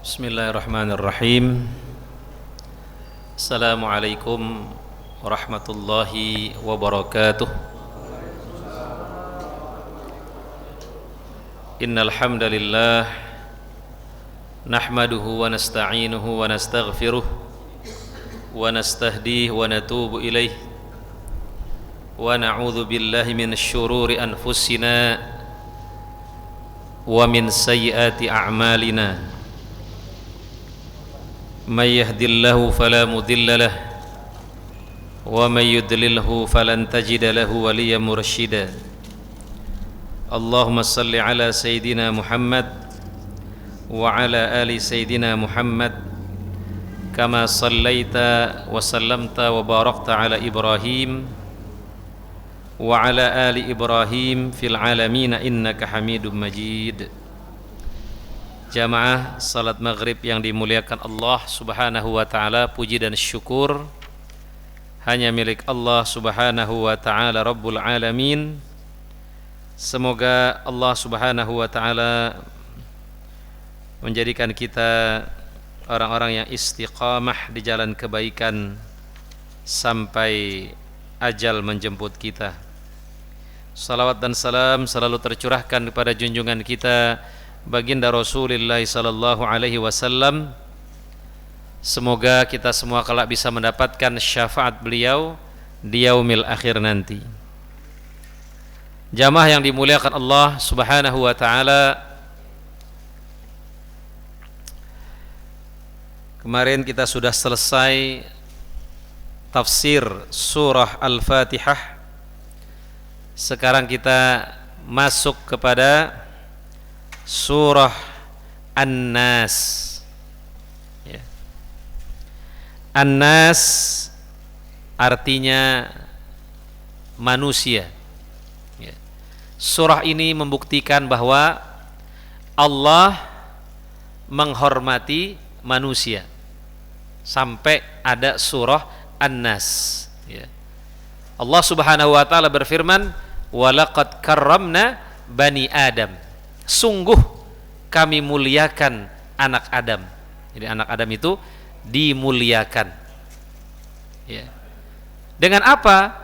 Bismillahirrahmanirrahim. Assalamualaikum warahmatullahi wabarakatuh. Innal hamdalillah nahmaduhu wa nasta'inuhu wa nastaghfiruh wa nastahdihi wa natubu ilaih wa na'udzu billahi min syururi anfusina wa min sayyiati a'malina. Man yahdillahu fala mudilla lahu wa man yudlilhu falan tajida lahu waliyyan mursyida. Allahumma salli ala sayyidina Muhammad wa ala ali sayyidina Muhammad kama sallaita wa sallamta wa barakta ala Ibrahim wa ala ali Ibrahim fil alamin innaka Hamidum Majid. Jamaah salat maghrib yang dimuliakan Allah subhanahu wa ta'ala, puji dan syukur hanya milik Allah subhanahu wa ta'ala Rabbul Alamin. Semoga Allah subhanahu wa ta'ala menjadikan kita orang-orang yang istiqamah di jalan kebaikan sampai ajal menjemput kita. Salawat dan salam selalu tercurahkan kepada junjungan kita baginda Rasulullah sallallahu alaihi wasallam. Semoga kita semua kelak bisa mendapatkan syafaat beliau di yaumil akhir nanti. Jamaah yang dimuliakan Allah subhanahu wa ta'ala, kemarin kita sudah selesai tafsir surah Al-Fatihah. Sekarang kita masuk kepada surah An-Nas. Ya. An-Nas artinya manusia. Ya. Surah ini membuktikan bahwa Allah menghormati manusia sampai ada surah An-Nas. Ya. Allah subhanahu wa ta'ala berfirman, walaqad karramna bani Adam. Sungguh kami muliakan anak Adam. Jadi anak Adam itu dimuliakan. Ya. Dengan apa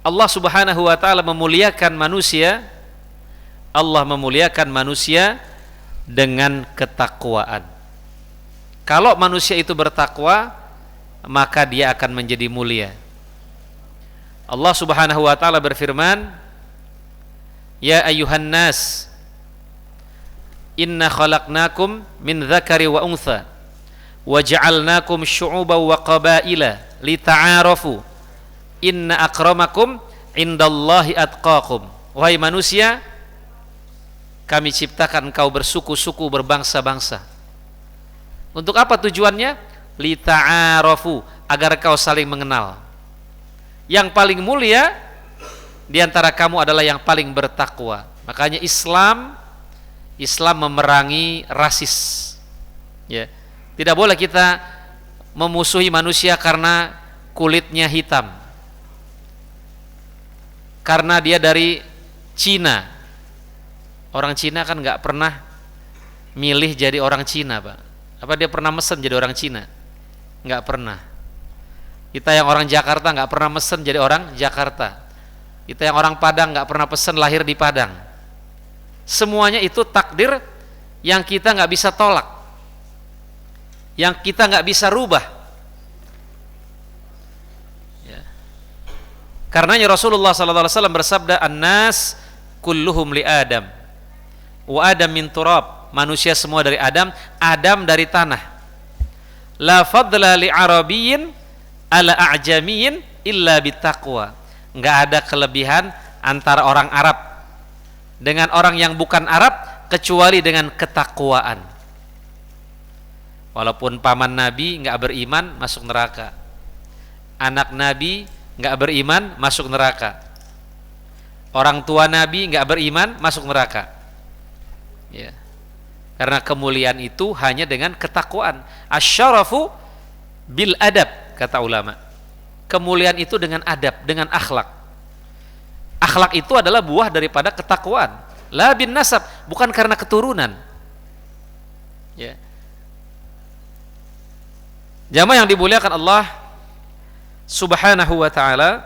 Allah subhanahu wa ta'ala memuliakan manusia? Allah memuliakan manusia dengan ketakwaan. Kalau manusia itu bertakwa, maka dia akan menjadi mulia. Allah subhanahu wa ta'ala berfirman, ya ayyuhan nas, inna khalaqnakum min dzakari wa untha wa ja'alnakum syu'uban wa qabaila lita'arafu inna akramakum indallahi atqakum. Wahai manusia, kami ciptakan engkau bersuku-suku, berbangsa-bangsa. Untuk apa tujuannya? Lita'arafu, agar kau saling mengenal. Yang paling mulia di antara kamu adalah yang paling bertakwa. Makanya Islam memerangi rasis. Ya. Tidak boleh kita memusuhi manusia karena kulitnya hitam, karena dia dari Cina. Orang Cina kan nggak pernah milih jadi orang Cina, Pak. Apa dia pernah mesen jadi orang Cina? Nggak pernah. Kita yang orang Jakarta nggak pernah mesen jadi orang Jakarta. Kita yang orang Padang nggak pernah pesen lahir di Padang. Semuanya itu takdir yang kita nggak bisa tolak, yang kita nggak bisa rubah. Ya. Karenanya Rasulullah SAW bersabda, An-nas kulluhum li Adam, wa Adam min turab. Manusia semua dari Adam, Adam dari tanah. La fadla li Arabiyyin ala a'jamiyyin illa bitaqwa. Nggak ada kelebihan antara orang Arab dengan orang yang bukan Arab kecuali dengan ketakwaan. Walaupun paman Nabi nggak beriman, masuk neraka. Anak Nabi nggak beriman, masuk neraka. Orang tua Nabi nggak beriman, masuk neraka. Ya. Karena kemuliaan itu hanya dengan ketakwaan. Asyarafu bil adab, kata ulama. Kemuliaan itu dengan adab, dengan akhlak. Akhlak itu adalah buah daripada ketakwaan. La bin nasab, bukan karena keturunan. Ya. Jamaah yang dimuliakan Allah Subhanahu wa ta'ala,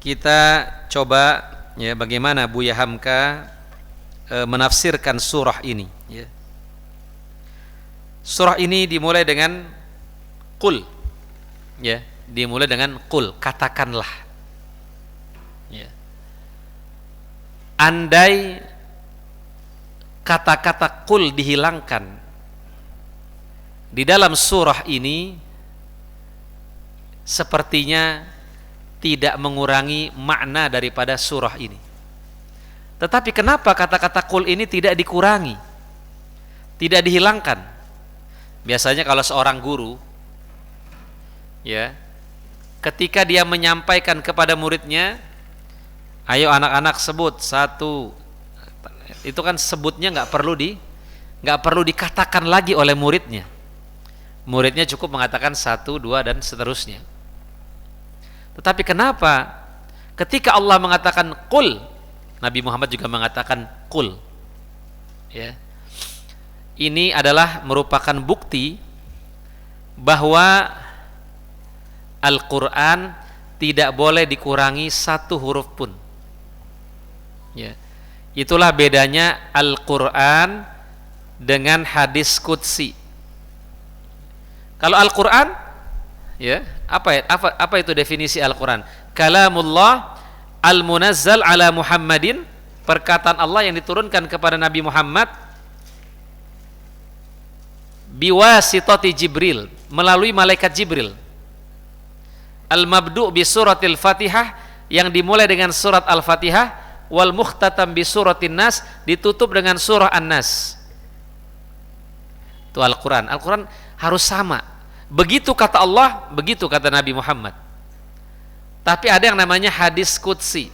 kita coba ya bagaimana Buya Hamka menafsirkan surah ini ya. Surah ini dimulai dengan qul ya, dimulai dengan qul, katakanlah ya. Andai kata-kata qul dihilangkan di dalam surah ini, sepertinya tidak mengurangi makna daripada surah ini. Tetapi kenapa kata-kata qul ini tidak dikurangi, tidak dihilangkan? Biasanya kalau seorang guru ya, ketika dia menyampaikan kepada muridnya, ayo anak-anak sebut satu, itu kan sebutnya nggak perlu dikatakan lagi oleh muridnya. Muridnya cukup mengatakan 1, 2 dan seterusnya. Tetapi kenapa ketika Allah mengatakan qul, Nabi Muhammad juga mengatakan qul ya. Ini adalah merupakan bukti bahwa Al-Quran tidak boleh dikurangi satu huruf pun ya. Itulah bedanya Al-Quran dengan hadis qudsi. Kalau Al-Quran ya, apa itu definisi Al-Quran? Kalamullah al-munazzal ala Muhammadin, perkataan Allah yang diturunkan kepada Nabi Muhammad biwasitati Jibril, melalui malaikat Jibril. Al-mabdu' bi suratil Fatihah, yang dimulai dengan surat Al-Fatihah, wal mukhtatam bi suratin Nas, ditutup dengan surah An-Nas. Itu Al-Quran. Al-Quran harus sama. Begitu kata Allah, begitu kata Nabi Muhammad. Tapi ada yang namanya hadis qudsi.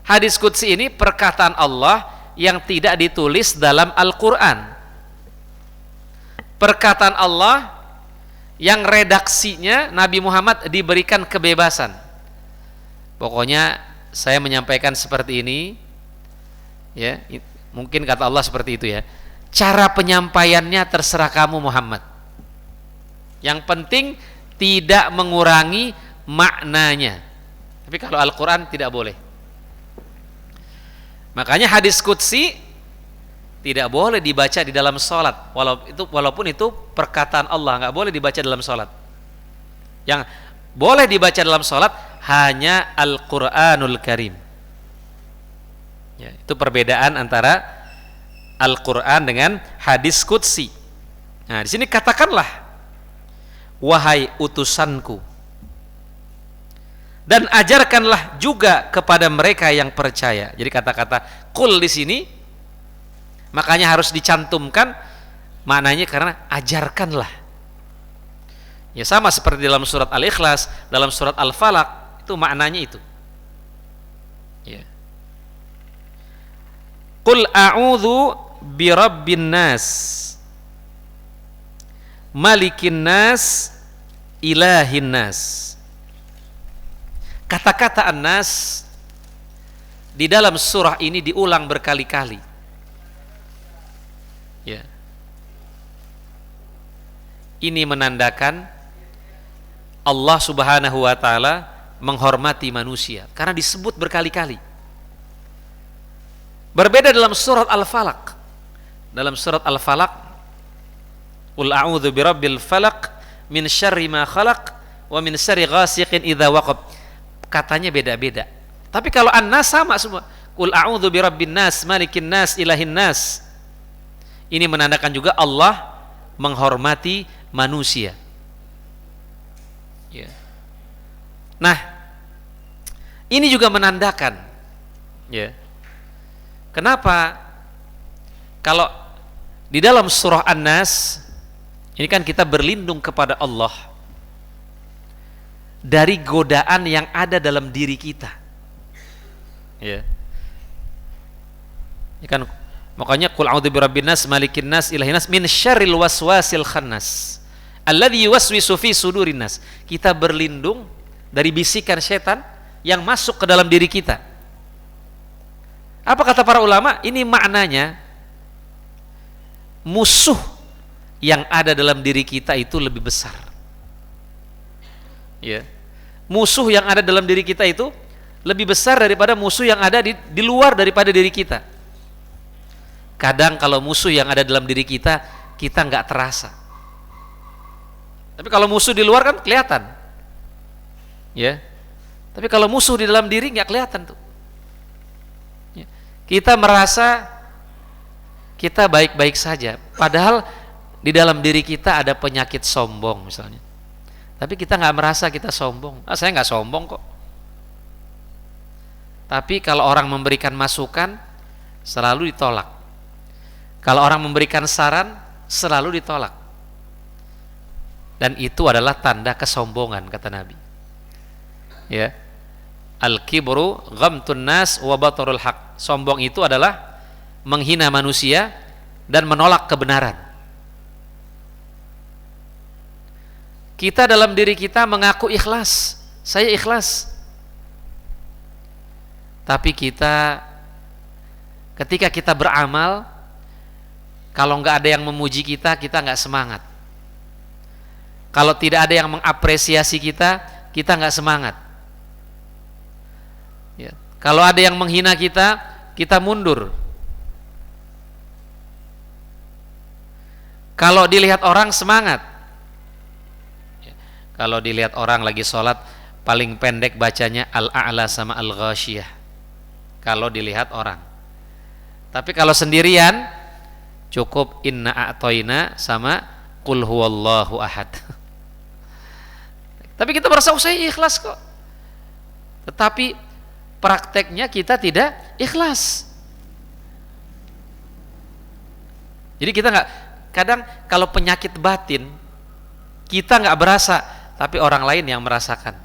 Hadis qudsi ini perkataan Allah yang tidak ditulis dalam Al-Quran. Perkataan Allah yang redaksinya Nabi Muhammad diberikan kebebasan. Pokoknya saya menyampaikan seperti ini ya, mungkin kata Allah seperti itu ya. Cara penyampaiannya terserah kamu Muhammad. Yang penting tidak mengurangi maknanya. Tapi kalau Al-Quran tidak boleh. Makanya hadis qudsi tidak boleh dibaca di dalam sholat. Walaupun itu perkataan Allah, nggak boleh dibaca dalam sholat. Yang boleh dibaca dalam sholat hanya Al-Quranul Karim ya, itu perbedaan antara Al-Quran dengan hadis qudsi. Nah, di sini katakanlah, wahai utusanku, dan ajarkanlah juga kepada mereka yang percaya. Jadi kata-kata qul di sini makanya harus dicantumkan maknanya karena ajarkanlah. Ya sama seperti dalam surat Al-Ikhlas, dalam surat Al-Falaq, itu maknanya itu. Ya. Qul a'udzu birabbin nas, malikin nas, ilahin nas. Kata-kata an-nas di dalam surah ini diulang berkali-kali. Ya. Ini menandakan Allah Subhanahu wa ta'ala menghormati manusia karena disebut berkali-kali. Berbeda dalam surat Al-Falaq. Dalam surat Al-Falaq, qul a'udzu birabbil falaq min syarri ma khalaq wa min syarri ghasiqin idza waqab. Katanya beda-beda. Tapi kalau an-nas sama semua. Qul a'udzu birabbin nas, malikin nas, ilahin nas. Ini menandakan juga Allah menghormati manusia. Ya. Nah, ini juga menandakan ya. Kenapa kalau di dalam surah An-Nas ini kan kita berlindung kepada Allah dari godaan yang ada dalam diri kita. Ya. Ini kan makanya qul a'udzu birabbin nas, malikin nas, ilahin nas, min syarril waswasil khannas alladzi yuwaswisu fi sudurin nas. Kita berlindung dari bisikan setan yang masuk ke dalam diri kita. Apa kata para ulama? Ini maknanya musuh yang ada dalam diri kita itu lebih besar. Ya. Musuh yang ada dalam diri kita itu lebih besar daripada musuh yang ada di luar daripada diri kita. Kadang kalau musuh yang ada dalam diri kita nggak terasa. Tapi kalau musuh di luar kan kelihatan. Ya. Tapi kalau musuh di dalam diri nggak kelihatan tuh. Ya. Kita merasa kita baik-baik saja, padahal di dalam diri kita ada penyakit sombong misalnya. Tapi kita nggak merasa kita sombong. Saya nggak sombong kok. Tapi kalau orang memberikan masukan selalu ditolak. Kalau orang memberikan saran selalu ditolak. Dan itu adalah tanda kesombongan kata Nabi. Ya. Al-kibru ghamtun nas wa batarul haq. Sombong itu adalah menghina manusia dan menolak kebenaran. Kita dalam diri kita mengaku ikhlas, saya ikhlas. Tapi kita ketika kita beramal, kalau nggak ada yang memuji kita nggak semangat. Kalau tidak ada yang mengapresiasi kita nggak semangat. Ya. Kalau ada yang menghina kita mundur. Kalau dilihat orang semangat. Kalau dilihat orang lagi sholat paling pendek bacanya al-a'la sama al-ghasyiyah. Kalau dilihat orang. Tapi kalau sendirian cukup inna a'toina sama qul huwallahu ahad. Tapi kita merasa saya ikhlas kok. Tetapi prakteknya kita tidak ikhlas. Jadi kita nggak, kadang kalau penyakit batin kita nggak berasa, tapi orang lain yang merasakan.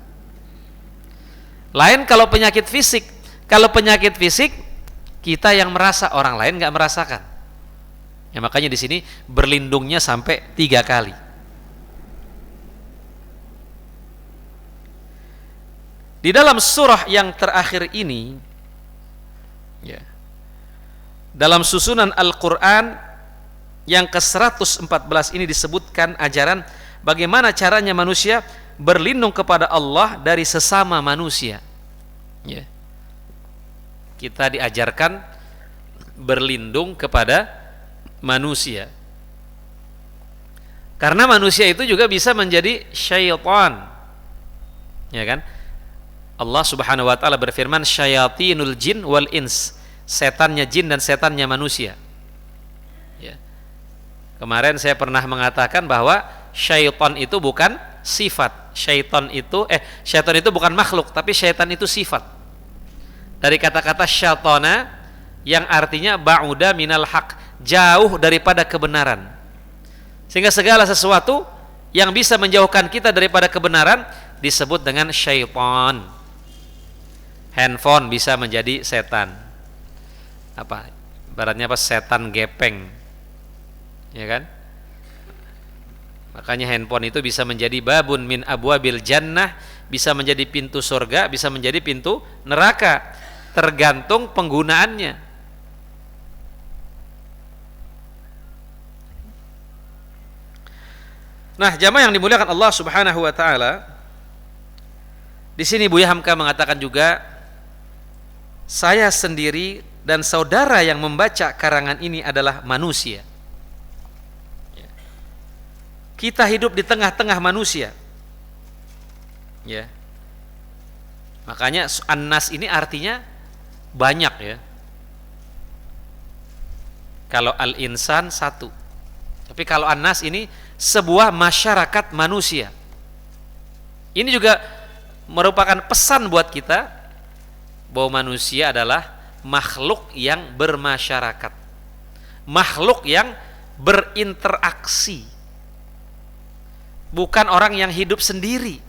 Lain kalau penyakit fisik. Kalau penyakit fisik kita yang merasa, orang lain nggak merasakan. Ya makanya di sini berlindungnya sampai 3 kali. Di dalam surah yang terakhir ini, ya, dalam susunan Al-Quran yang ke-114 ini disebutkan ajaran bagaimana caranya manusia berlindung kepada Allah dari sesama manusia. Ya. Kita diajarkan berlindung kepada manusia. Karena manusia itu juga bisa menjadi syaitan. Ya kan? Allah Subhanahu wa taala berfirman syayatinul jin wal ins. Setannya jin dan setannya manusia. Ya. Kemarin saya pernah mengatakan bahwa syaitan itu bukan sifat. Syaitan itu bukan makhluk, tapi syaitan itu sifat. Dari kata-kata syaitana yang artinya ba'uda minal haq, jauh daripada kebenaran. Sehingga segala sesuatu yang bisa menjauhkan kita daripada kebenaran disebut dengan syaitan. Handphone bisa menjadi setan. Apa? Ibaratnya apa? Setan gepeng. Ya kan? Makanya handphone itu bisa menjadi babun min abwabil jannah, bisa menjadi pintu surga, bisa menjadi pintu neraka, tergantung penggunaannya. Nah, jamaah yang dimuliakan Allah Subhanahu wa taala, di sini Buya Hamka mengatakan juga, saya sendiri dan saudara yang membaca karangan ini adalah manusia. Kita hidup di tengah-tengah manusia. Ya. Makanya an-nas ini artinya banyak ya. Kalau al-insan satu. Tapi kalau an-nas ini sebuah masyarakat manusia. Ini juga merupakan pesan buat kita bahwa manusia adalah makhluk yang bermasyarakat. Makhluk yang berinteraksi. Bukan orang yang hidup sendiri.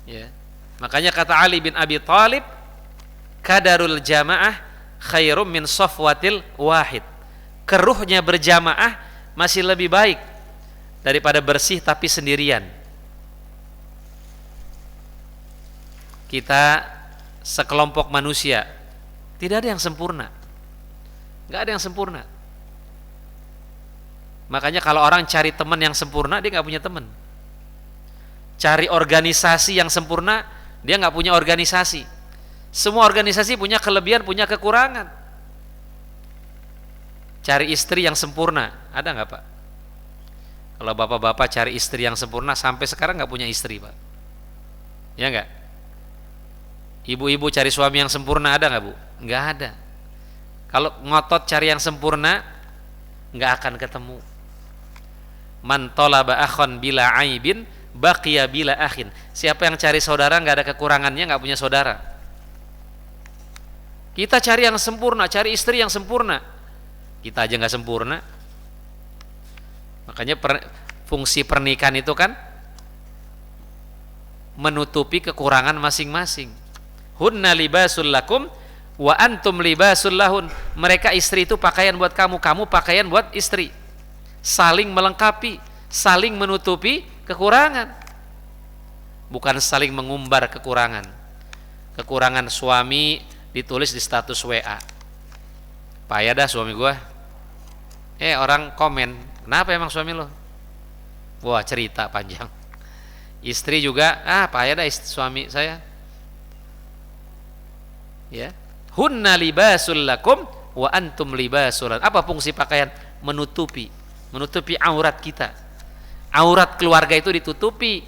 Ya. Makanya kata Ali bin Abi Thalib, kadarul jamaah khairum min safwatil wahid. Keruhnya berjamaah masih lebih baik daripada bersih tapi sendirian. Kita sekelompok manusia, tidak ada yang sempurna. Nggak ada yang sempurna. Makanya kalau orang cari teman yang sempurna, dia nggak punya teman. Cari organisasi yang sempurna, dia nggak punya organisasi. Semua organisasi punya kelebihan, punya kekurangan. Cari istri yang sempurna, ada nggak Pak? Kalau bapak-bapak cari istri yang sempurna, sampai sekarang nggak punya istri Pak. Ya nggak? Ibu-ibu cari suami yang sempurna, ada nggak Bu? Nggak ada. Kalau ngotot cari yang sempurna, nggak akan ketemu. Man talaba akhon bila aibin baqiya bila akhin. Siapa yang cari saudara nggak ada kekurangannya, nggak punya saudara. Kita cari yang sempurna, cari istri yang sempurna, kita aja nggak sempurna. Makanya fungsi pernikahan itu kan menutupi kekurangan masing-masing. Hunna libasul lakum wa antum libasul lahun. Mereka istri itu pakaian buat kamu, kamu pakaian buat istri. Saling melengkapi, saling menutupi kekurangan, bukan saling mengumbar kekurangan. Kekurangan suami ditulis di status WA, payah dah suami gua. Orang komen, kenapa emang suami lo? Wah, cerita panjang. Istri juga, payah dah suami saya. Ya, hunna libasul lakum wa antum libasul. Apa fungsi pakaian? Menutupi aurat kita. Aurat keluarga itu ditutupi,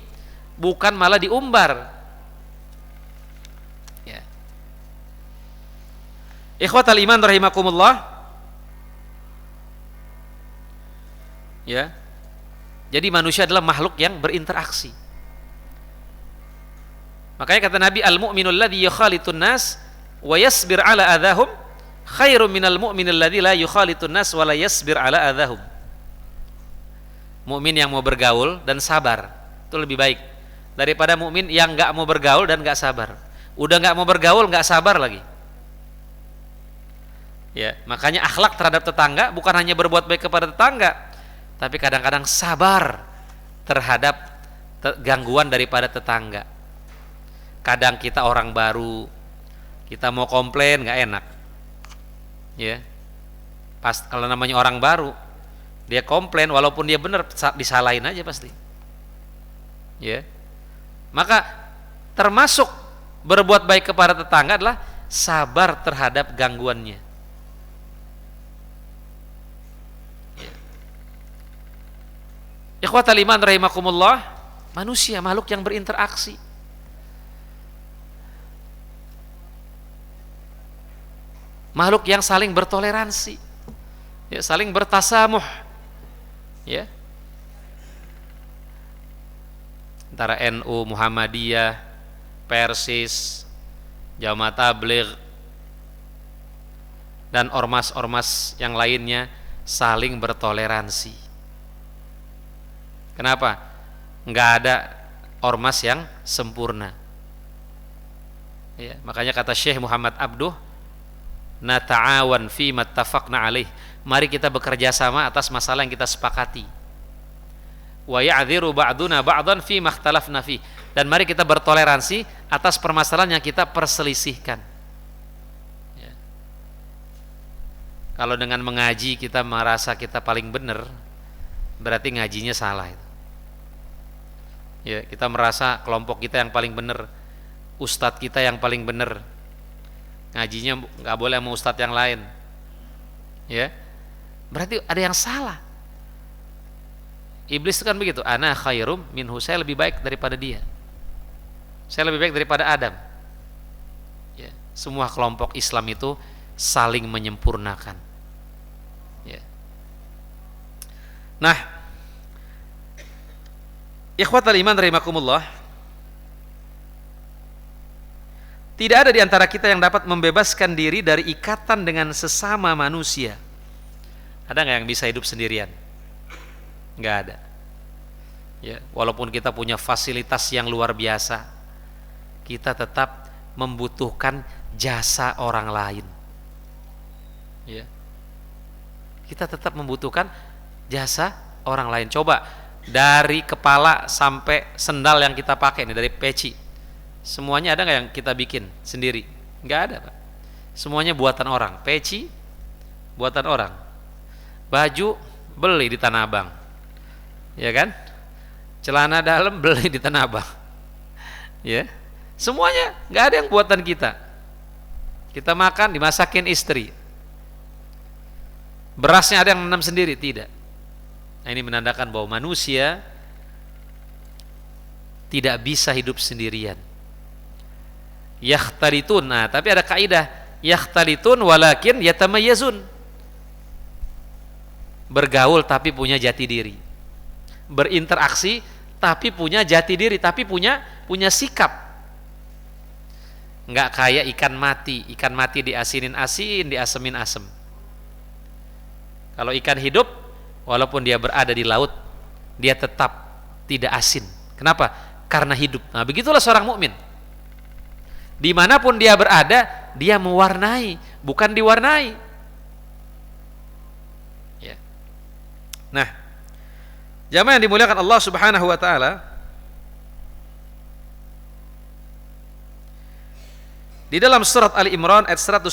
bukan malah diumbar. Ya. Ikhwatal iman rahimakumullah. Ya. Jadi manusia adalah makhluk yang berinteraksi. Makanya kata Nabi, al-mu'minul ladzi yukhalitun nas wa yasbir ala adahum khairum minal mu'minil ladzi la yukhalitun nas wa la yasbir ala adahum. Mukmin yang mau bergaul dan sabar itu lebih baik daripada mukmin yang nggak mau bergaul dan nggak sabar. Udah nggak mau bergaul, nggak sabar lagi. Ya, makanya akhlak terhadap tetangga bukan hanya berbuat baik kepada tetangga, tapi kadang-kadang sabar terhadap gangguan daripada tetangga. Kadang kita orang baru, kita mau komplain nggak enak. Ya, pas kalau namanya orang baru, dia komplain walaupun dia benar, disalahin aja pasti. Ya. Maka termasuk berbuat baik kepada tetangga adalah sabar terhadap gangguannya. Ya. Ikhwatal iman rahimakumullah, manusia makhluk yang berinteraksi. Makhluk yang saling bertoleransi. Ya, saling bertasamuh. Ya, antara NU, Muhammadiyah, Persis, Jamaah Tabligh dan ormas-ormas yang lainnya saling bertoleransi. Kenapa? Nggak ada ormas yang sempurna. Ya, makanya kata Syekh Muhammad Abduh, nata'awan fi mattafaqna alaih. Mari kita bekerja sama atas masalah yang kita sepakati. Wa ya'dhiru ba'duna ba'dan fi makhtalafna fi. Dan mari kita bertoleransi atas permasalahan yang kita perselisihkan. Ya. Kalau dengan mengaji kita merasa kita paling benar, berarti ngajinya salah itu. Ya, kita merasa kelompok kita yang paling benar, ustadz kita yang paling benar. Ngajinya nggak boleh sama ustadz yang lain. Ya. Berarti ada yang salah. Iblis itu kan begitu, ana khairum minhu, saya lebih baik daripada dia, saya lebih baik daripada Adam. Ya, semua kelompok Islam itu saling menyempurnakan. Ya. Nah, ikhwatal iman rahimakumullah, tidak ada di antara kita yang dapat membebaskan diri dari ikatan dengan sesama manusia. Ada nggak yang bisa hidup sendirian? Nggak ada. Ya, walaupun kita punya fasilitas yang luar biasa, kita tetap membutuhkan jasa orang lain. Ya, kita tetap membutuhkan jasa orang lain. Coba dari kepala sampai sendal yang kita pakai nih, dari peci, semuanya ada nggak yang kita bikin sendiri? Nggak ada, Pak. Semuanya buatan orang. Peci buatan orang, baju beli di Tanah Abang, ya kan? Celana dalam beli di Tanah Abang, ya. Semuanya nggak ada yang buatan kita. Kita makan dimasakin istri. Berasnya ada yang menanam sendiri, tidak. Nah, ini menandakan bahwa manusia tidak bisa hidup sendirian. Yakhtalitun. Nah, tapi ada kaidah, yakhtalitun walakin yatamayyazun. Bergaul tapi punya jati diri. Berinteraksi tapi punya jati diri, tapi punya sikap. Enggak kayak ikan mati diasinin asin, diasemin asem. Kalau ikan hidup, walaupun dia berada di laut, dia tetap tidak asin. Kenapa? Karena hidup. Nah, begitulah seorang mukmin. Dimanapun dia berada, dia mewarnai, bukan diwarnai. Ya. Nah, jamaah yang dimuliakan Allah Subhanahu wa taala, di dalam surat Ali Imran ayat 112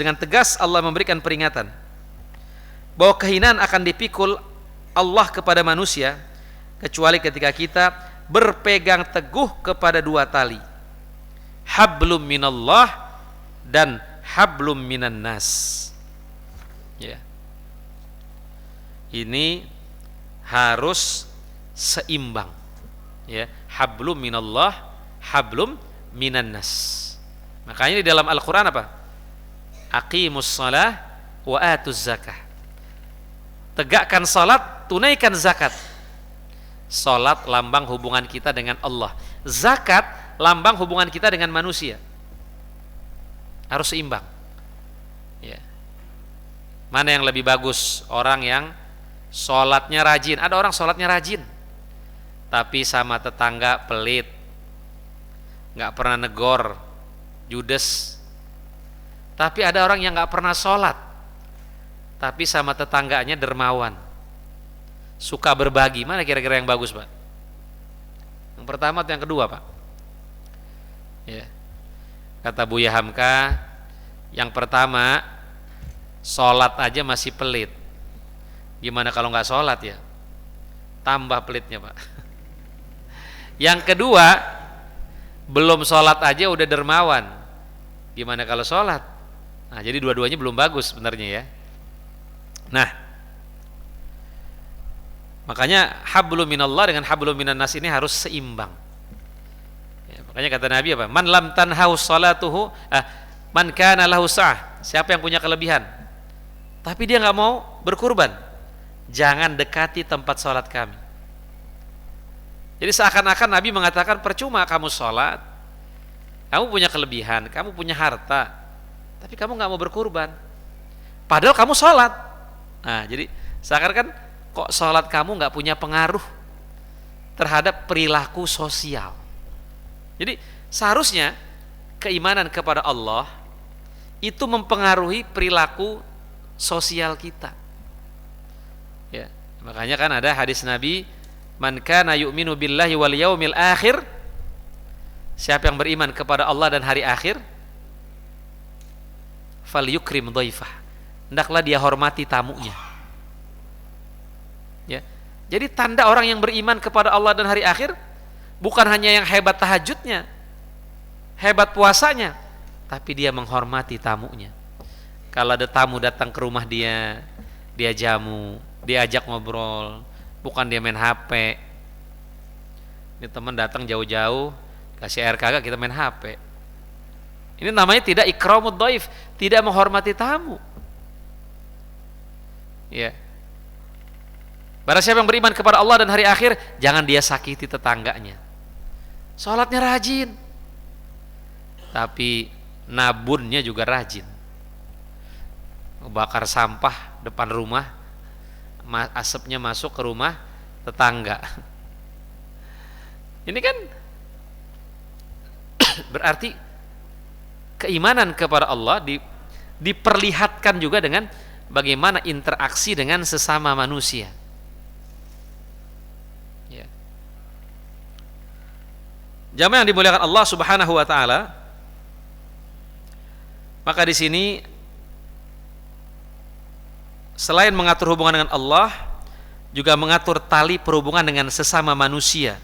dengan tegas Allah memberikan peringatan bahwa kehinaan akan dipikul Allah kepada manusia kecuali ketika kita berpegang teguh kepada dua tali, hablum minallah dan hablum minan nas. Ya. Ini harus seimbang. Ya, hablum minallah, hablum minan nas. Makanya di dalam Al-Qur'an apa? Aqimus shalah wa atuz zakah. Tegakkan salat, tunaikan zakat. Salat lambang hubungan kita dengan Allah. Zakat lambang hubungan kita dengan manusia. Harus seimbang. Ya. Mana yang lebih bagus? Orang yang salatnya rajin. Ada orang salatnya rajin, tapi sama tetangga pelit, nggak pernah negor, judes. Tapi ada orang yang nggak pernah salat, tapi sama tetangganya dermawan, suka berbagi. Mana kira-kira yang bagus, Pak? Yang pertama atau yang kedua, Pak? Ya. Kata Buya Hamka, yang pertama, sholat aja masih pelit. Gimana kalau nggak sholat ya? Tambah pelitnya, Pak. Yang kedua, belum sholat aja udah dermawan. Gimana kalau sholat? Nah, jadi dua-duanya belum bagus sebenarnya ya. Nah, makanya hablum minallah dengan hablum minan nas ini harus seimbang. Ya, makanya kata Nabi apa? Man lam tanhahu salatuhu, man kana lahu sa'ah. Siapa yang punya kelebihan, tapi dia nggak mau berkurban, jangan dekati tempat sholat kami. Jadi seakan-akan Nabi mengatakan percuma kamu sholat, kamu punya kelebihan, kamu punya harta, tapi kamu nggak mau berkurban, padahal kamu sholat. Nah, jadi seakan-akan kok sholat kamu nggak punya pengaruh terhadap perilaku sosial. Jadi seharusnya keimanan kepada Allah itu mempengaruhi perilaku sosial kita. Ya, makanya kan ada hadis Nabi, man kana yu'minu billahi wal yaumil akhir, siapa yang beriman kepada Allah dan hari akhir, falyukrim dhaifah, hendaklah dia hormati tamunya. Ya. Jadi tanda orang yang beriman kepada Allah dan hari akhir bukan hanya yang hebat tahajudnya, hebat puasanya, tapi dia menghormati tamunya. Kalau ada tamu datang ke rumah dia, dia jamu, dia ajak ngobrol, bukan dia main HP. Ini teman datang jauh-jauh, kasih air kagak, kita main HP. Ini namanya tidak ikramud dhaif, tidak menghormati tamu. Ya. Barang siapa yang beriman kepada Allah dan hari akhir, jangan dia sakiti tetangganya. Sholatnya rajin, tapi nabunnya juga rajin. Bakar sampah depan rumah, asapnya masuk ke rumah tetangga. Ini kan berarti keimanan kepada Allah diperlihatkan juga dengan bagaimana interaksi dengan sesama manusia. Ya. Jamaah yang dimuliakan Allah Subhanahu wa taala, maka di sini selain mengatur hubungan dengan Allah, juga mengatur tali perhubungan dengan sesama manusia.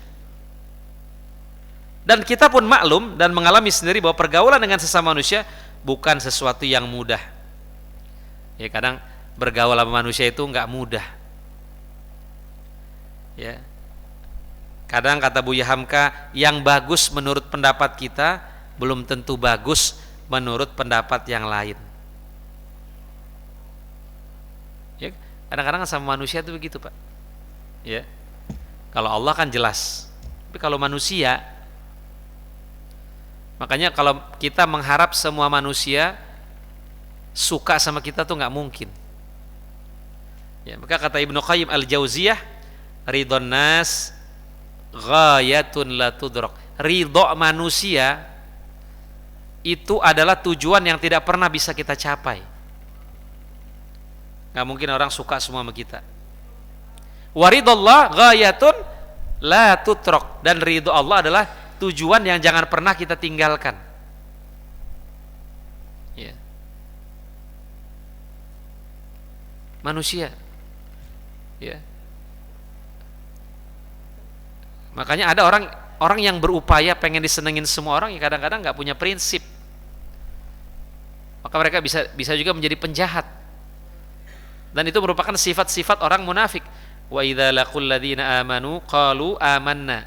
Dan kita pun maklum dan mengalami sendiri bahwa pergaulan dengan sesama manusia bukan sesuatu yang mudah. Ya, kadang bergaul sama manusia itu nggak mudah. Ya. Kadang kata Buya Hamka, yang bagus menurut pendapat kita belum tentu bagus menurut pendapat yang lain. Ya, kadang-kadang sama manusia itu begitu, Pak. Ya. Kalau Allah kan jelas. Tapi kalau manusia, makanya kalau kita mengharap semua manusia suka sama kita tuh nggak mungkin. Ya, maka kata Ibnu Qayyim Al-Jauziyah, ridhon nas ghayatun la tudrak. Ridho manusia itu adalah tujuan yang tidak pernah bisa kita capai. Nggak mungkin orang suka semua sama kita. Waridullah ghayatun la tudrak, dan ridho Allah adalah tujuan yang jangan pernah kita tinggalkan. Ya. Manusia, ya. Makanya ada orang yang berupaya pengen disenengin semua orang, ya kadang-kadang nggak punya prinsip. Maka mereka bisa juga menjadi penjahat. Dan itu merupakan sifat-sifat orang munafik. Wa idza laqul ladzina amanu qalu amanna.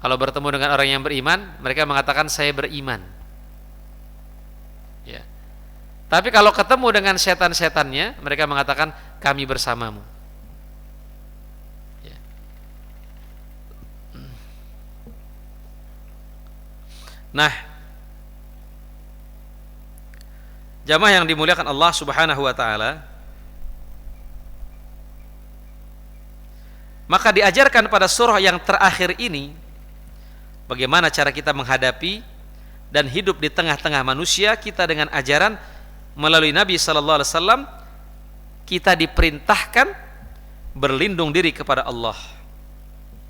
Kalau bertemu dengan orang yang beriman, mereka mengatakan saya beriman. Ya. Tapi kalau ketemu dengan setan-setannya, mereka mengatakan kami bersamamu. Ya. Nah, jamaah yang dimuliakan Allah Subhanahu wa taala, maka diajarkan pada surah yang terakhir ini bagaimana cara kita menghadapi dan hidup di tengah-tengah manusia kita dengan ajaran melalui Nabi sallallahu alaihi wasallam. Kita diperintahkan berlindung diri kepada Allah.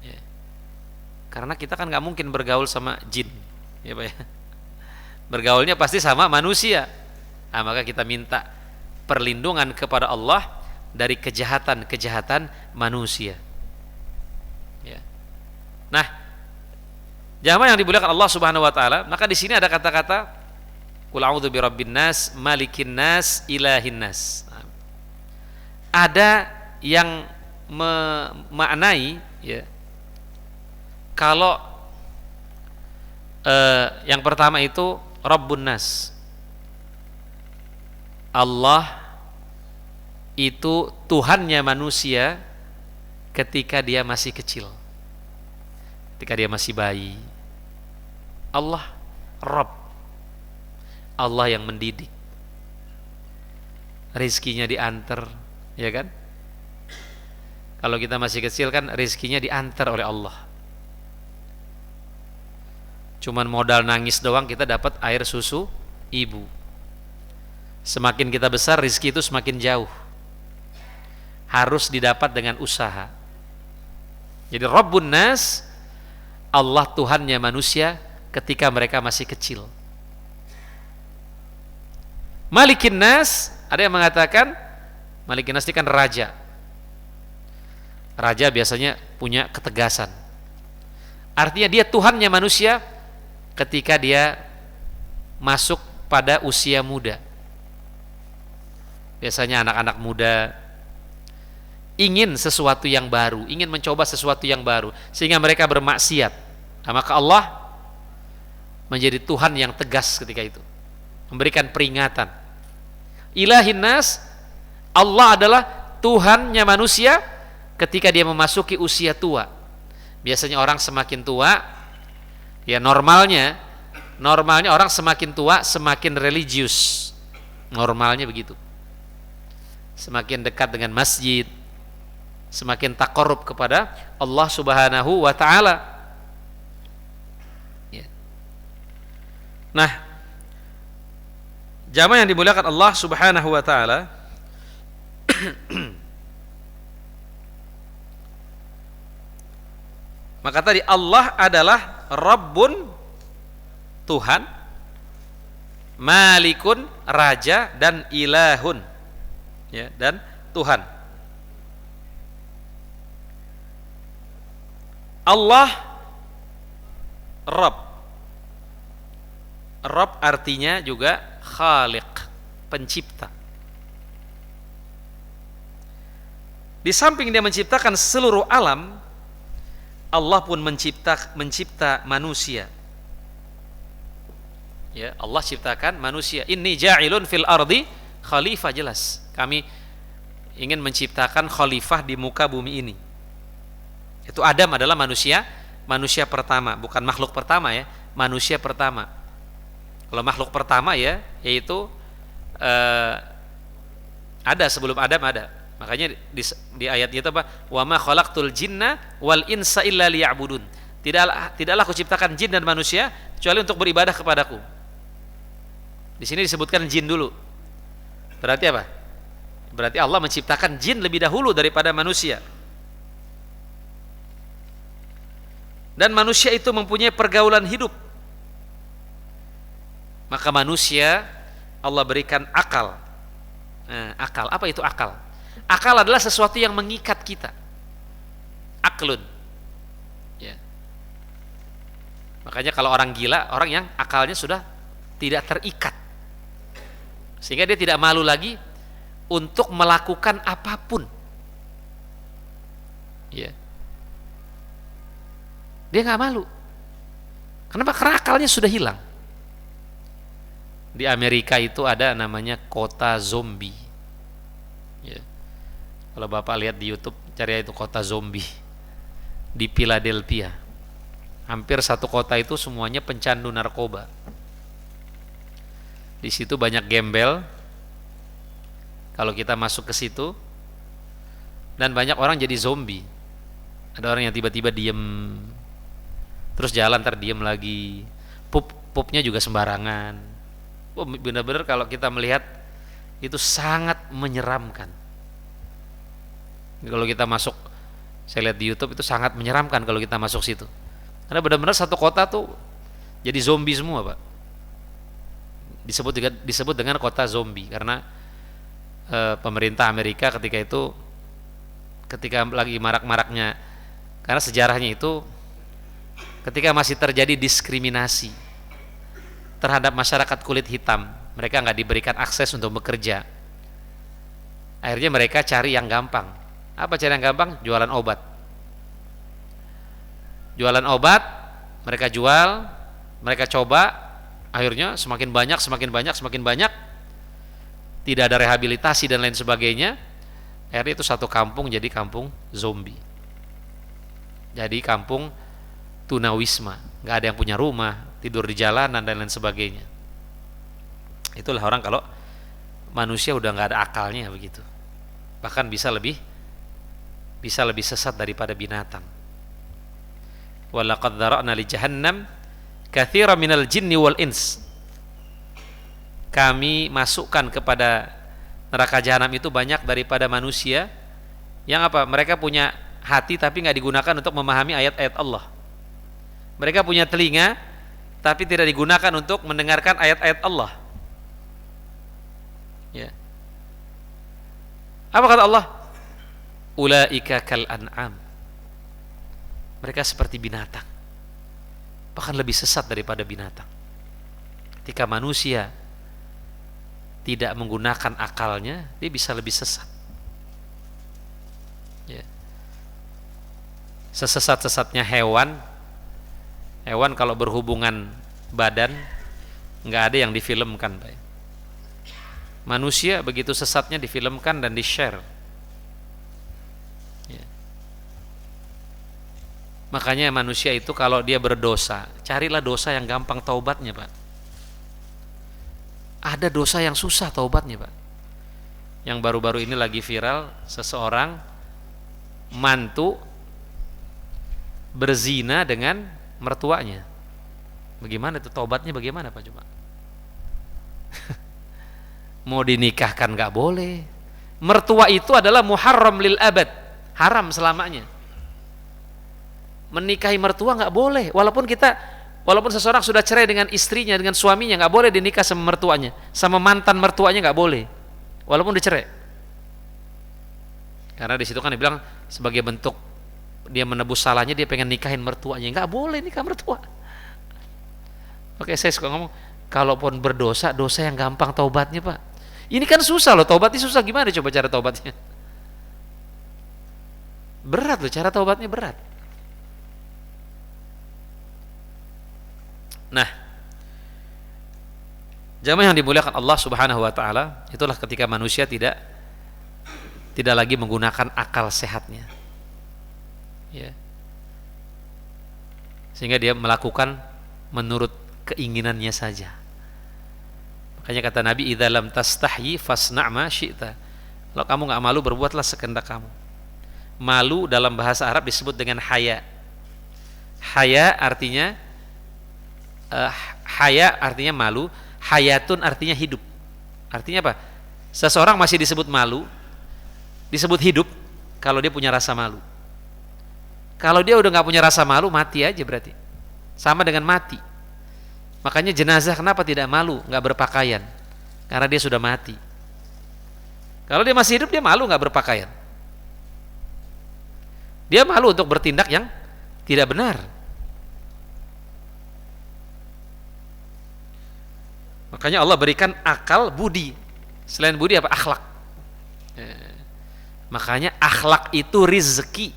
Ya. Karena kita kan nggak mungkin bergaul sama jin, ya Pak ya. Bergaulnya pasti sama manusia. Nah, maka kita minta perlindungan kepada Allah dari kejahatan-kejahatan manusia. Ya. Nah, jamaah yang dimuliakan Allah Subhanahu wa taala, maka di sini ada kata-kata qul a'udzu birabbin nas, malikin nas, ilahin nas. Nah, ada yang memaknai ya, kalau yang pertama itu Rabbun nas, Allah itu Tuhannya manusia ketika dia masih kecil, ketika dia masih bayi. Allah Rabb, Allah yang mendidik, rizkinya diantar, ya kan? Kalau kita masih kecil kan rizkinya diantar oleh Allah. Cuman modal nangis doang kita dapat air susu ibu. Semakin kita besar rizki itu semakin jauh, harus didapat dengan usaha. Jadi Rabbun nas, Allah Tuhannya manusia ketika mereka masih kecil. Malikin nas, ada yang mengatakan Malikin nas itu kan raja. Raja biasanya punya ketegasan. Artinya dia Tuhannya manusia ketika dia masuk pada usia muda. Biasanya anak-anak muda ingin sesuatu yang baru, ingin mencoba sesuatu yang baru, sehingga mereka bermaksiat. Nah, maka Allah menjadi Tuhan yang tegas ketika itu, memberikan peringatan. Ilahin nas, Allah adalah Tuhannya manusia ketika dia memasuki usia tua. Biasanya orang semakin tua, ya normalnya orang semakin tua semakin religius. Normalnya begitu. Semakin dekat dengan masjid, semakin taqarrub kepada Allah Subhanahu wa taala. Ya. Nah, jamaah yang dimuliakan Allah Subhanahu wa taala, maka tadi Allah adalah Rabbun, Tuhan, Malikun, raja, dan Ilahun, ya, dan Tuhan. Allah Rabb. Rabb artinya juga Khaliq, pencipta. Di samping dia menciptakan seluruh alam, Allah pun mencipta manusia. Ya, Allah ciptakan manusia. Inni ja'ilun fil ardi khalifah, jelas. Kami ingin menciptakan khalifah di muka bumi ini. Itu Adam adalah manusia pertama, bukan makhluk pertama ya, manusia pertama. Kalau makhluk pertama ya, yaitu ada sebelum Adam ada. Makanya di ayat itu apa? Wa ma khalaqtul jinna wal insa illa liya'budun. Tidaklah aku ciptakan jin dan manusia kecuali untuk beribadah kepadaku. Di sini disebutkan jin dulu. Berarti apa? Berarti Allah menciptakan jin lebih dahulu daripada manusia. Dan manusia itu mempunyai pergaulan hidup. Maka manusia Allah berikan akal. Nah, akal, apa itu akal? Akal adalah sesuatu yang mengikat kita. Aklun. Ya. Makanya kalau orang gila, orang yang akalnya sudah tidak terikat. Sehingga dia tidak malu lagi untuk melakukan apapun. Ya. Dia nggak malu. Kenapa? Karena akalnya sudah hilang. Di Amerika itu ada namanya kota zombie. Ya. Kalau Bapak lihat di YouTube, cari itu kota zombie di Philadelphia. Hampir satu kota itu semuanya pencandu narkoba. Di situ banyak gembel. Kalau kita masuk ke situ, dan banyak orang jadi zombie. Ada orang yang tiba-tiba diem, terus jalan diem lagi. Pupnya juga sembarangan. Benar-benar kalau kita melihat itu sangat menyeramkan. Kalau kita masuk, saya lihat di YouTube itu sangat menyeramkan kalau kita masuk situ. Karena benar-benar satu kota tuh jadi zombie semua, Pak. Disebut dengan kota zombie karena pemerintah Amerika ketika lagi marak-maraknya, karena sejarahnya itu ketika masih terjadi diskriminasi terhadap masyarakat kulit hitam, mereka nggak diberikan akses untuk bekerja. Akhirnya mereka cari yang gampang. Apa cari yang gampang? Jualan obat. Jualan obat, mereka jual, mereka coba. Akhirnya semakin banyak, tidak ada rehabilitasi dan lain sebagainya. Akhirnya itu satu kampung jadi kampung zombie, jadi kampung tunawisma. Nggak ada yang punya rumah, tidur di jalanan dan lain sebagainya. Itulah orang kalau manusia udah nggak ada akalnya begitu, bahkan bisa lebih sesat daripada binatang. Walaqad dzara'na li jahannam katsiran minal jinni wal ins. Kami masukkan kepada neraka jahanam itu banyak daripada manusia yang apa? Mereka punya hati tapi nggak digunakan untuk memahami ayat-ayat Allah. Mereka punya telinga tapi tidak digunakan untuk mendengarkan ayat-ayat Allah. Ya. Apa kata Allah? Ulaika kal an'am. Mereka seperti binatang, bahkan lebih sesat daripada binatang. Ketika manusia tidak menggunakan akalnya, dia bisa lebih sesat. Ya. Sesesat-sesatnya hewan kalau berhubungan badan nggak ada yang difilmkan, Pak. Manusia begitu sesatnya difilmkan dan di-share. Ya. Makanya manusia itu kalau dia berdosa, carilah dosa yang gampang taubatnya, Pak. Ada dosa yang susah taubatnya, Pak. Yang baru-baru ini lagi viral, seseorang mantu berzina dengan mertuanya. Bagaimana itu taubatnya, bagaimana, Pak, coba? Mau dinikahkan nggak boleh. Mertua itu adalah muharram lil abad, haram selamanya. Menikahi mertua nggak boleh, walaupun seseorang sudah cerai dengan istrinya, dengan suaminya, nggak boleh dinikah sama mertuanya, sama mantan mertuanya nggak boleh, walaupun dicerai. Karena di situ kan dibilang sebagai bentuk dia menebus salahnya, dia pengen nikahin mertuanya. Nggak boleh nikah mertua. Oke, saya suka ngomong, kalaupun berdosa, dosa yang gampang taubatnya, Pak. Ini kan susah loh, taubatnya susah. Gimana coba cara taubatnya? Berat loh, cara taubatnya berat. Nah, jamaah yang dimuliakan Allah Subhanahu wa taala, itulah ketika manusia tidak lagi menggunakan akal sehatnya. Ya. Sehingga dia melakukan menurut keinginannya saja. Makanya kata Nabi, idza lam tastahyi fasna' ma syi'ta. Kalau kamu enggak malu, berbuatlah sekehendak kamu. Malu dalam bahasa Arab disebut dengan haya. Haya artinya malu, hayatun artinya hidup. Artinya apa? Seseorang masih disebut malu, disebut hidup kalau dia punya rasa malu. Kalau dia udah nggak punya rasa malu, mati aja berarti. Sama dengan mati. Makanya jenazah kenapa tidak malu, nggak berpakaian? Karena dia sudah mati. Kalau dia masih hidup, dia malu nggak berpakaian. Dia malu untuk bertindak yang tidak benar. Makanya Allah berikan akal, budi. Selain budi apa? Akhlak. Makanya akhlak itu rizki.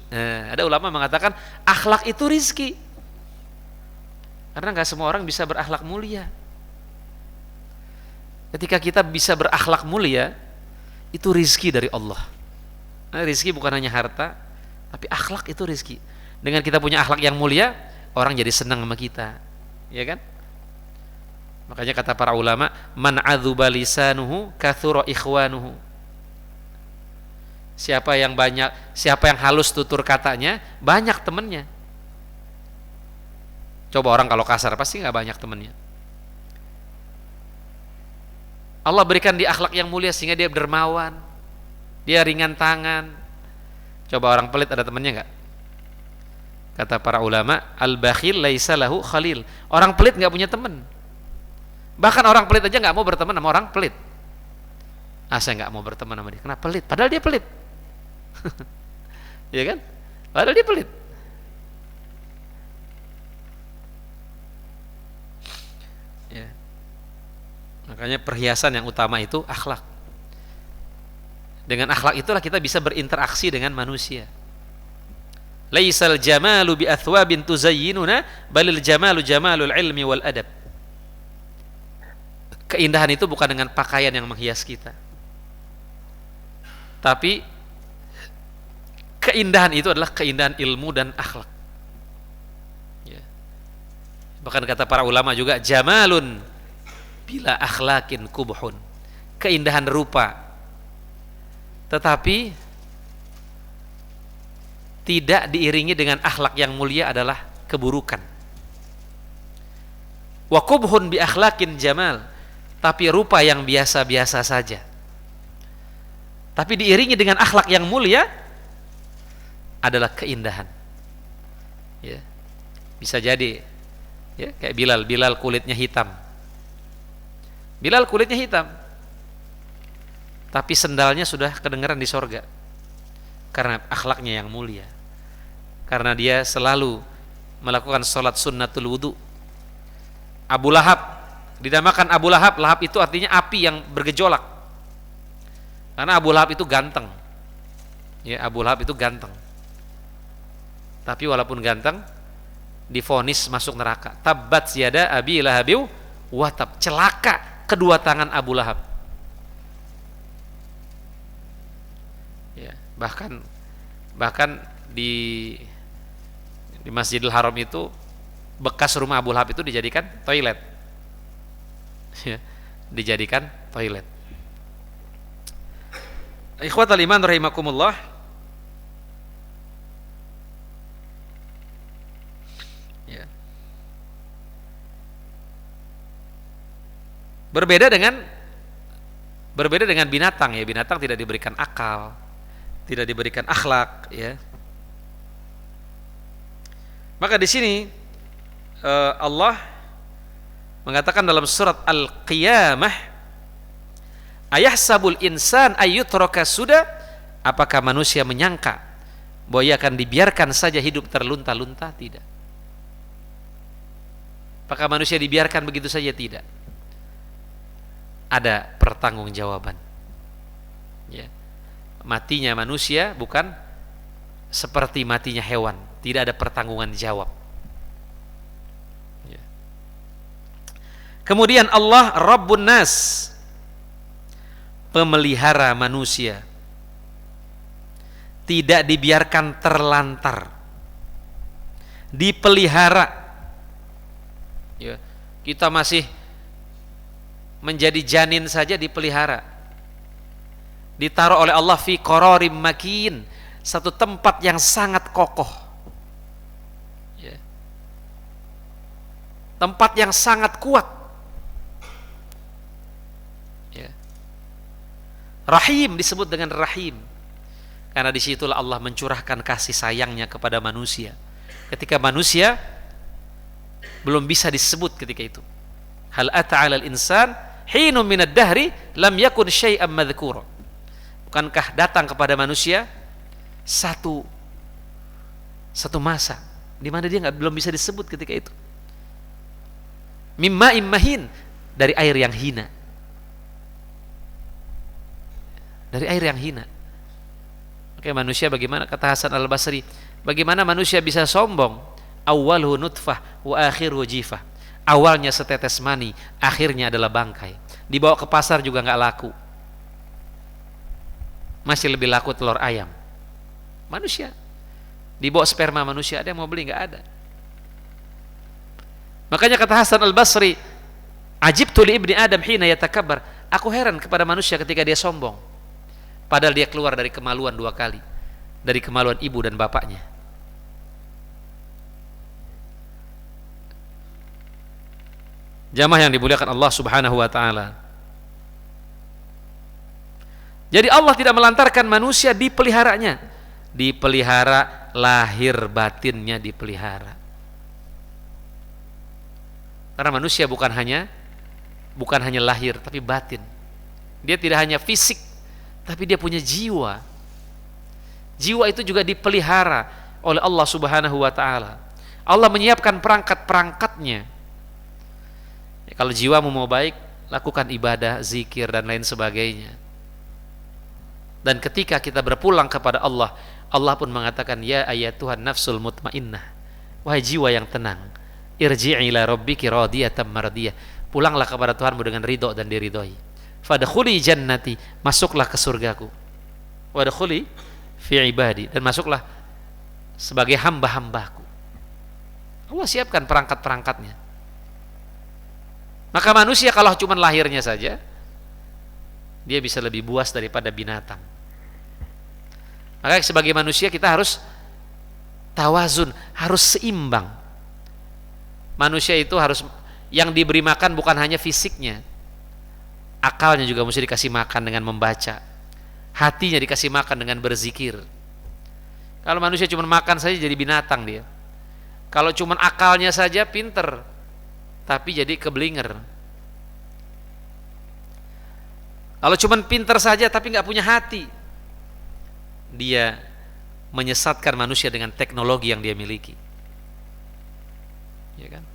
Ada ulama mengatakan akhlak itu rizki. Karena nggak semua orang bisa berakhlak mulia. Ketika kita bisa berakhlak mulia, itu rizki dari Allah. Nah, rizki bukan hanya harta, tapi akhlak itu rizki. Dengan kita punya akhlak yang mulia, orang jadi senang sama kita, ya kan? Makanya kata para ulama, man adzuba lisanuhu kathura ikhwanuhu. Siapa yang halus tutur katanya, banyak temannya. Coba orang kalau kasar pasti nggak banyak temannya. Allah berikan di akhlak yang mulia sehingga dia dermawan, dia ringan tangan. Coba orang pelit ada temannya nggak? Kata para ulama, al-bakhil laisa lahu khalil. Orang pelit nggak punya teman. Bahkan orang pelit aja nggak mau berteman sama orang pelit. Saya nggak mau berteman sama dia. Kenapa pelit? Padahal dia pelit. Ya kan? Padahal dia pelit. Ya. Makanya perhiasan yang utama itu akhlak. Dengan akhlak itulah kita bisa berinteraksi dengan manusia. Laisal jamalu bi athwabin tuzayyinuna balil jamalu jamalul ilmi wal adab. Keindahan itu bukan dengan pakaian yang menghias kita. Tapi keindahan itu adalah keindahan ilmu dan akhlak. Ya. Bahkan kata para ulama juga, jamalun bila akhlakin kubhun. Keindahan rupa, tetapi tidak diiringi dengan akhlak yang mulia adalah keburukan. Wa kubhun bi akhlakin jamal. Tapi rupa yang biasa-biasa saja, tapi diiringi dengan akhlak yang mulia adalah keindahan. Ya. Bisa jadi ya, kayak Bilal kulitnya hitam. Bilal kulitnya hitam, tapi sendalnya sudah kedengaran di sorga karena akhlaknya yang mulia. Karena dia selalu melakukan sholat sunnatul wudu. Abu Lahab dinamakan Abu Lahab. Lahab itu artinya api yang bergejolak. Karena Abu Lahab itu ganteng. Ya, Abu Lahab itu ganteng. Tapi walaupun ganteng, divonis masuk neraka. Tabbat yada abi lahabiu watab. Celaka kedua tangan Abu Lahab. Ya, bahkan di Masjidil Haram itu bekas rumah Abu Lahab itu dijadikan toilet. Ya, dijadikan toilet. Ikhwatal iman rahimakumullah. Ya. Berbeda dengan binatang ya. Binatang tidak diberikan akal, tidak diberikan akhlak ya. Maka di sini Allah mengatakan dalam surat Al-Qiyamah, ayahsabul insan ayyutraka suda, apakah manusia menyangka bahwa ia akan dibiarkan saja hidup terlunta-lunta? Tidak. Apakah manusia dibiarkan begitu saja? Tidak. Ada pertanggungjawaban. Ya. Matinya manusia bukan seperti matinya hewan, tidak ada pertanggungan jawab. Ya. Kemudian Allah Rabbun Nas, pemelihara manusia, tidak dibiarkan terlantar, dipelihara. Ya, kita masih menjadi janin saja dipelihara, ditaruh oleh Allah fi qararim makin, satu tempat yang sangat kokoh, ya. Tempat yang sangat kuat, ya. Rahim disebut dengan Rahim karena disitulah Allah mencurahkan kasih sayangnya kepada manusia ketika manusia belum bisa disebut ketika itu. Hal ata 'alal insan hinum minad dahri lam yakun syai'an madhkura. Bukankah datang kepada manusia satu masa di mana dia belum bisa disebut ketika itu. Mimma immahin, dari air yang hina. Dari air yang hina. Oke, manusia bagaimana, kata Hasan Al-Basri, bagaimana manusia bisa sombong? Awwaluhu nutfah wa akhiruhu jifah. Awalnya setetes mani, akhirnya adalah bangkai. Dibawa ke pasar juga nggak laku. Masih lebih laku telur ayam. Manusia. Dibawa sperma manusia, ada yang mau beli? Nggak ada. Makanya kata Hasan Al-Basri, ajibtu li ibni Adam hina yatakabbar. Aku heran kepada manusia ketika dia sombong. Padahal dia keluar dari kemaluan 2 kali. Dari kemaluan ibu dan bapaknya. Jamaah yang dimuliakan Allah Subhanahu wa taala. Jadi Allah tidak melantarkan manusia, dipeliharanya. Dipelihara, lahir batinnya dipelihara. Karena manusia bukan hanya lahir tapi batin. Dia tidak hanya fisik, tapi dia punya jiwa. Jiwa itu juga dipelihara oleh Allah Subhanahu wa taala. Allah menyiapkan perangkat-perangkatnya. Kalau jiwamu mau baik, lakukan ibadah, zikir dan lain sebagainya. Dan ketika kita berpulang kepada Allah, Allah pun mengatakan, ya ayatuhan nafsul mutmainnah, wahai jiwa yang tenang, irji'i ila rabbiki radiyatan mardiyah, pulanglah kepada Tuhanmu dengan ridho dan diridhoi. Fadkhuli jannati, masuklah ke surgaku. Wadkhuli fi ibadi, dan masuklah sebagai hamba-hambaku. Allah siapkan perangkat-perangkatnya. Maka manusia kalau cuma lahirnya saja, dia bisa lebih buas daripada binatang. Maka sebagai manusia kita harus tawazun, harus seimbang. Manusia itu harus, yang diberi makan bukan hanya fisiknya, akalnya juga mesti dikasih makan dengan membaca, hatinya dikasih makan dengan berzikir. Kalau manusia cuma makan saja jadi binatang dia. Kalau cuma akalnya saja pinter, tapi jadi keblinger. Kalau cuma pinter saja tapi nggak punya hati, dia menyesatkan manusia dengan teknologi yang dia miliki. Ya kan?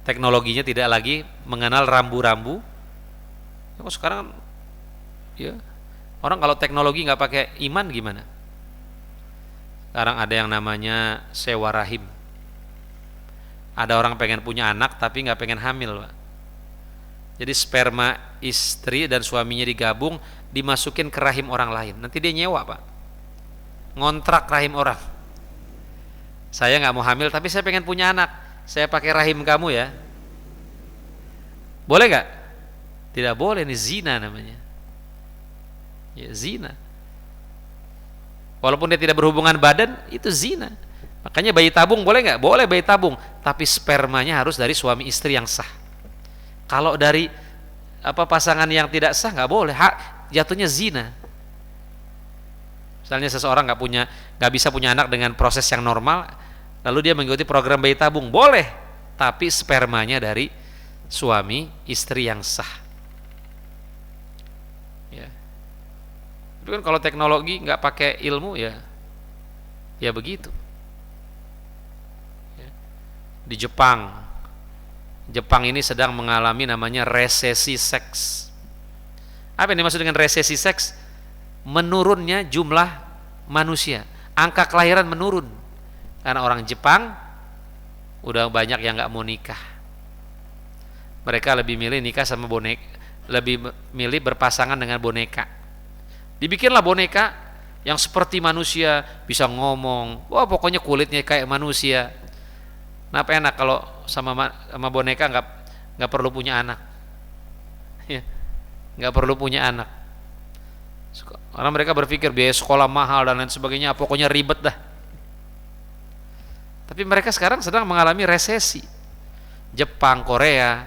Teknologinya tidak lagi mengenal rambu-rambu. Kok sekarang ya, orang kalau teknologi nggak pakai iman gimana? Sekarang ada yang namanya sewa rahim. Ada orang pengen punya anak tapi nggak pengen hamil, Pak. Jadi sperma istri dan suaminya digabung, dimasukin ke rahim orang lain. Nanti dia nyewa, Pak. Ngontrak rahim orang. Saya nggak mau hamil tapi saya pengen punya anak. Saya pakai rahim kamu ya. Boleh nggak? Tidak boleh, ini zina namanya. Ya, zina. Walaupun dia tidak berhubungan badan, itu zina. Makanya bayi tabung boleh nggak? Boleh bayi tabung, tapi spermanya harus dari suami istri yang sah. Kalau dari pasangan yang tidak sah nggak boleh, jatuhnya zina. Misalnya seseorang nggak bisa punya anak dengan proses yang normal, lalu dia mengikuti program bayi tabung, boleh, tapi spermanya dari suami istri yang sah. Ya. Tapi kan kalau teknologi nggak pakai ilmu ya, ya begitu. Ya. Di Jepang ini sedang mengalami namanya resesi seks. Apa yang dimaksud dengan resesi seks? Menurunnya jumlah manusia, angka kelahiran menurun karena orang Jepang udah banyak yang nggak mau nikah. Mereka lebih milih nikah sama boneka, lebih milih berpasangan dengan boneka. Dibikinlah boneka yang seperti manusia, bisa ngomong, wah pokoknya kulitnya kayak manusia. Kenapa enak kalau sama boneka nggak perlu punya anak, ya, nggak perlu punya anak. Karena mereka berpikir biaya sekolah mahal dan lain sebagainya, pokoknya ribet dah. Tapi mereka sekarang sedang mengalami resesi. Jepang, Korea